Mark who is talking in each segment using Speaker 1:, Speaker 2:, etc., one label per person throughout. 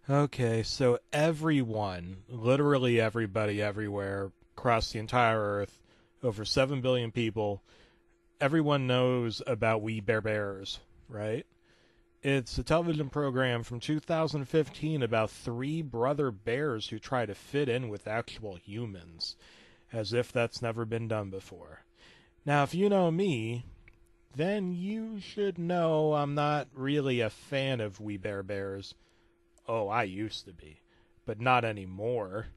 Speaker 1: Okay, so everyone, literally everybody everywhere across the entire earth, over 7 billion people, everyone knows about We Bare Bears, right? It's a television program from 2015 about three brother bears who try to fit in with actual humans, as if that's never been done before. Now, if you know me, then you should know I'm not really a fan of We Bare Bears. Oh, I used to be, but not anymore.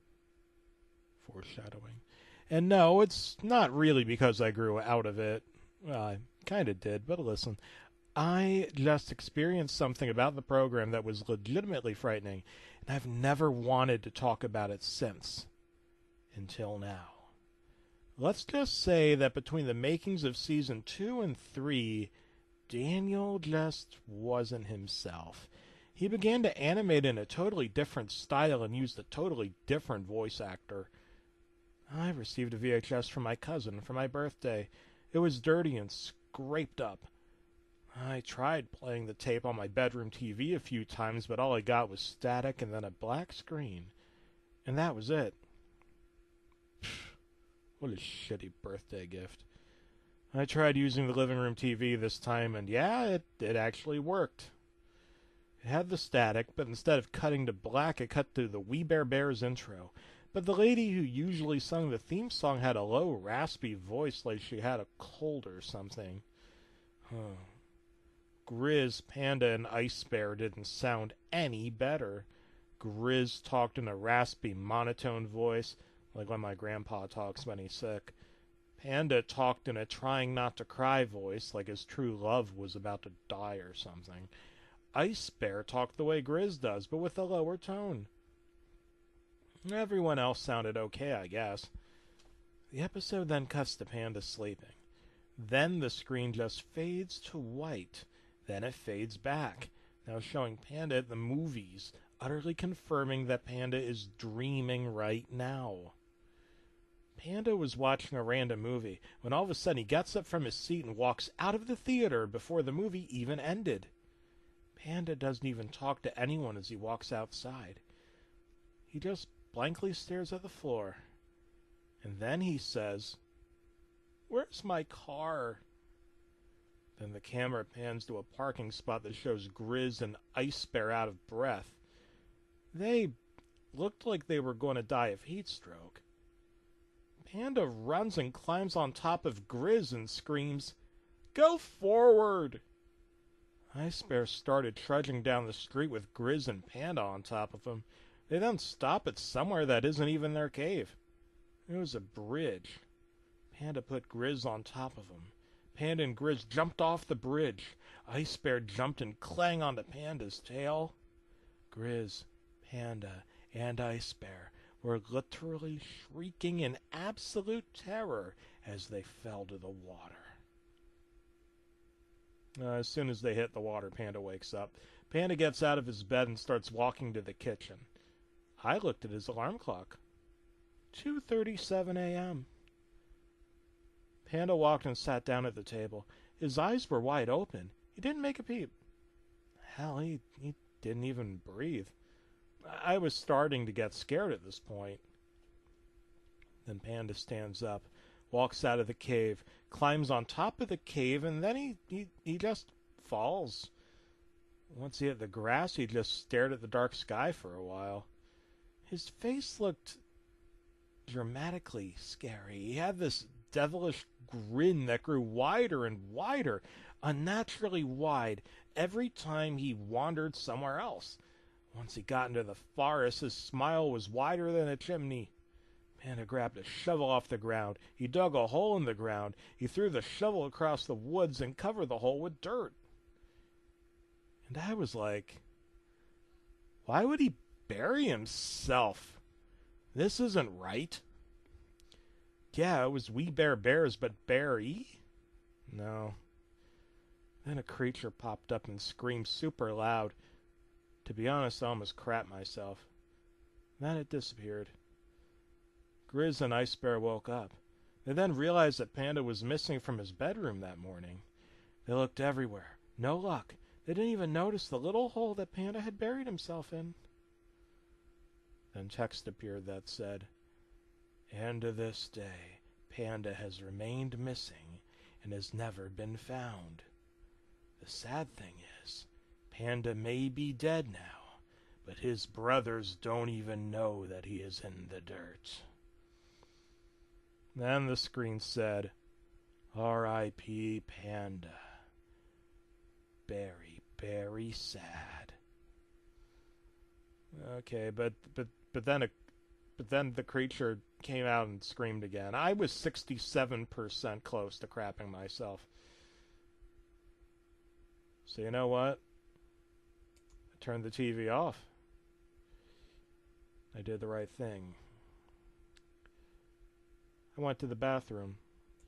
Speaker 1: Foreshadowing. And no, it's not really because I grew out of it. Well, I kind of did, but listen. I just experienced something about the program that was legitimately frightening, and I've never wanted to talk about it since. Until now. Let's just say that between the makings of season 2 and 3, Daniel just wasn't himself. He began to animate in a totally different style and used a totally different voice actor. I received a VHS from my cousin for my birthday. It was dirty and scraped up. I tried playing the tape on my bedroom TV a few times, but all I got was static and then a black screen. And that was it. What a shitty birthday gift. I tried using the living room TV this time, and yeah, it actually worked. It had the static, but instead of cutting to black, it cut to the We Bare Bears intro. But the lady who usually sung the theme song had a low, raspy voice like she had a cold or something. Huh. Grizz, Panda, and Ice Bear didn't sound any better. Grizz talked in a raspy, monotone voice, like when my grandpa talks when he's sick. Panda talked in a trying not to cry voice, like his true love was about to die or something. Ice Bear talked the way Grizz does, but with a lower tone. Everyone else sounded okay, I guess. The episode then cuts to Panda sleeping. Then the screen just fades to white. Then it fades back, now showing Panda at the movies, utterly confirming that Panda is dreaming right now. Panda was watching a random movie when all of a sudden he gets up from his seat and walks out of the theater before the movie even ended. Panda doesn't even talk to anyone as he walks outside. He just blankly stares at the floor. And then he says, "Where's my car?" Then the camera pans to a parking spot that shows Grizz and Ice Bear out of breath. They looked like they were going to die of heat stroke. Panda runs and climbs on top of Grizz and screams, "Go forward!" Ice Bear started trudging down the street with Grizz and Panda on top of him. They then stop at somewhere that isn't even their cave. It was a bridge. Panda put Grizz on top of him. Panda and Grizz jumped off the bridge. Ice Bear jumped and clang onto Panda's tail. Grizz, Panda, and Ice Bear were literally shrieking in absolute terror as they fell to the water. As soon as they hit the water, Panda wakes up. Panda gets out of his bed and starts walking to the kitchen. I looked at his alarm clock. 2:37 a.m. Panda walked and sat down at the table. His eyes were wide open. He didn't make a peep. Hell, he didn't even breathe. I was starting to get scared at this point. Then Panda stands up, walks out of the cave, climbs on top of the cave, and then he just falls. Once he hit the grass, he just stared at the dark sky for a while. His face looked dramatically scary. He had this devilish grin that grew wider and wider, unnaturally wide, every time he wandered somewhere else. Once he got into the forest, his smile was wider than a chimney. Panda grabbed a shovel off the ground. He dug a hole in the ground. He threw the shovel across the woods and covered the hole with dirt. And I was like, why would he bury himself? This isn't right. Yeah, it was We Bare Bears, but Bear-y? No. Then a creature popped up and screamed super loud. To be honest, I almost crapped myself. Then it disappeared. Grizz and Ice Bear woke up. They then realized that Panda was missing from his bedroom that morning. They looked everywhere. No luck. They didn't even notice the little hole that Panda had buried himself in. Then text appeared that said, "And to this day, Panda has remained missing and has never been found. The sad thing is, Panda may be dead now, but his brothers don't even know that he is in the dirt." Then the screen said, "R.I.P. Panda. Very, very sad." Okay, but then the creature came out and screamed again. I was 67% close to crapping myself. So you know what? I turned the TV off. I did the right thing. I went to the bathroom.